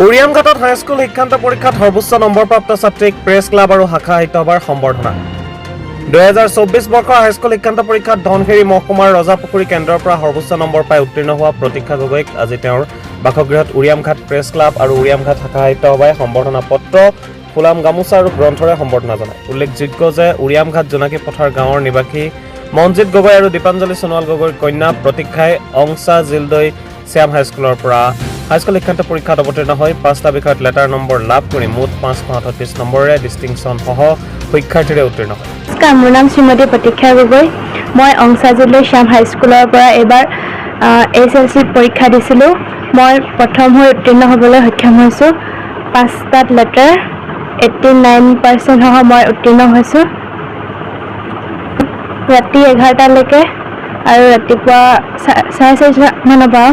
উৰিয়ামঘাটত high school শিক্ষান্ত পৰীক্ষাত সৰ্বোচ্চ নম্বৰপ্ৰাপ্ত ছাত্ৰীক প্ৰেছ ক্লাব আৰু শাখা সাহিত্য সভাৰ সম্বৰ্ধনা 2024 বৰ্ষৰ হাইস্কুল শিক্ষান্ত পৰীক্ষাত ধনশিৰি মহকুমাৰ ৰজাপুখুৰী কেন্দ্ৰৰ পৰা সৰ্বোচ্চ নম্বৰ পাই উত্তীৰ্ণ হোৱা প্ৰতীক্ষা গগৈক আজি তেওঁৰ বাসগৃহত উৰিয়ামঘাট প্ৰেছ ক্লাব আৰু উৰিয়ামঘাট শাখা সাহিত্য সভাই সম্বৰ্ধনা পত্ৰ ফুলাম গামোচা আৰু গ্ৰন্থৰে সম্বৰ্ধনা জনায়। উল্লেখযোগ্য যে উৰিয়ামঘাট জোনাকী পথাৰ গাঁৱৰ নিবাসী মনজিৎ গগৈ আৰু দীপাঞ্জলি সোণোৱাল গগৈৰ কন্যা প্ৰতীক্ষাই অংশা জিলদৈ শ্যাম হাইস্কুলৰ পৰা হাইস্কুল শিক্ষান্ত পৰীক্ষাত অৱতীৰ্ণ হৈ 5টা বিষয়ত লেটাৰ নম্বৰ লাভ কৰি মুঠ 538 নম্বৰেৰে ডিষ্টিংশ্যন সহ শিক্ষাৰ্থীৰে উত্তীৰ্ণ হয়। নমস্কাৰ, মোৰ নাম শ্ৰীমতী প্ৰতীক্ষা গগৈ। মই অংশা জিলদৈ শ্যাম হাইস্কুলৰ পৰা এইবাৰ SLC পৰীক্ষা দিছিলোঁ। মই প্ৰথম হৈ উত্তীৰ্ণ হ'বলৈ সক্ষম হৈছোঁ। 5টাত লেটাৰ 89% সহ মই উত্তীৰ্ণ হৈছোঁ। ৰাতি 11টালৈকে আৰু ৰাতিপুৱা 4:30 মানৰ পৰা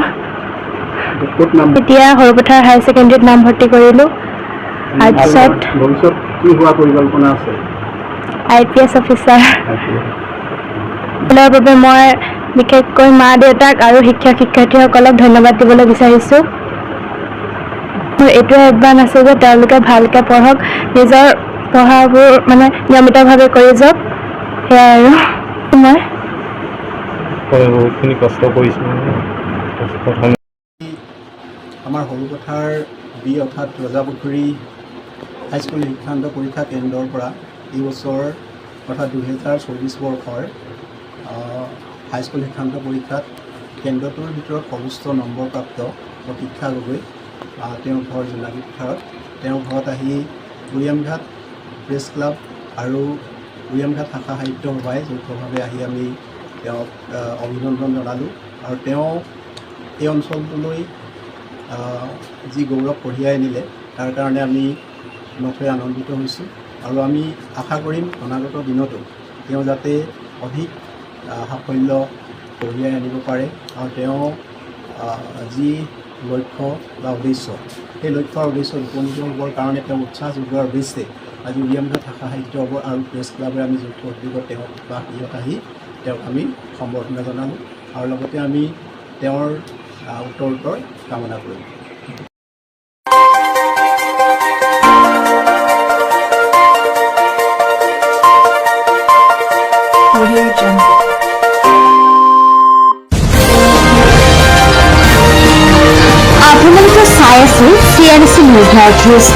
এতিয়া সৰুপথাৰ হায়াৰ ছেকেণ্ডেৰীত নামভৰ্তি কৰিলোঁ। তাৰপিছত IPS অফিচাৰ হোৱাৰ বাবে মই বিশেষকৈ মা দেউতাক আৰু শিক্ষক শিক্ষয়িত্ৰীসকলক ধন্যবাদ দিবলৈ বিচাৰিছোঁ। মোৰ এইটোৱে আহ্বান আছে যে তেওঁলোকে ভালকৈ পঢ়ক, নিজৰ পঢ়াবোৰ নিয়মিতভাৱে কৰি যাওক। সেয়াই আৰু মই বহুতখিনি কষ্ট কৰিছোঁ। আমাৰ সৰুপথাৰ বি অৰ্থাৎ ৰজাপুখুৰী হাইস্কুল শিক্ষান্ত পৰীক্ষা কেন্দ্ৰৰ পৰা এই বছৰ অৰ্থাৎ 2024 বৰ্ষৰ হাইস্কুল শিক্ষান্ত পৰীক্ষাত কেন্দ্ৰটোৰ ভিতৰত সৰ্বোচ্চ নম্বৰপ্ৰাপ্ত প্ৰতীক্ষা গগৈ তেওঁৰ ঘৰ জোনাকী পথাৰত। তেওঁৰ ঘৰত আহি উৰিয়ামঘাট প্ৰেছ ক্লাব আৰু উৰিয়ামঘাট শাখা সাহিত্য সভাই যৌথভাৱে আহি আমি তেওঁক অভিনন্দন জনালোঁ আৰু তেওঁ এই অঞ্চলটোলৈ যি গৌৰৱ কঢ়িয়াই আনিলে তাৰ কাৰণে আমি নথৈ আনন্দিত হৈছোঁ আৰু আমি আশা কৰিম অনাগত দিনতো তেওঁ যাতে অধিক সাফল্য কঢ়িয়াই আনিব পাৰে আৰু তেওঁ যি লক্ষ্য বা উদ্দেশ্য সেই লক্ষ্য আৰু উদ্দেশ্যত উপনীত হ'বৰ কাৰণে তেওঁ উৎসাহ যোগোৱাৰ উদ্দেশ্যে আজি উৰিয়ামঘাট শাখা সাহিত্য সভা আৰু প্ৰেছ ক্লাবে আমি যৌথ উদ্যোগত তেওঁক বা সিহঁত আহি তেওঁক আমি সম্বৰ্ধনা জনালোঁ আৰু লগতে আমি তেওঁৰ উত্তৰ কামনা কৰিম। আপোনালোকে চাই আছে CNC Media News।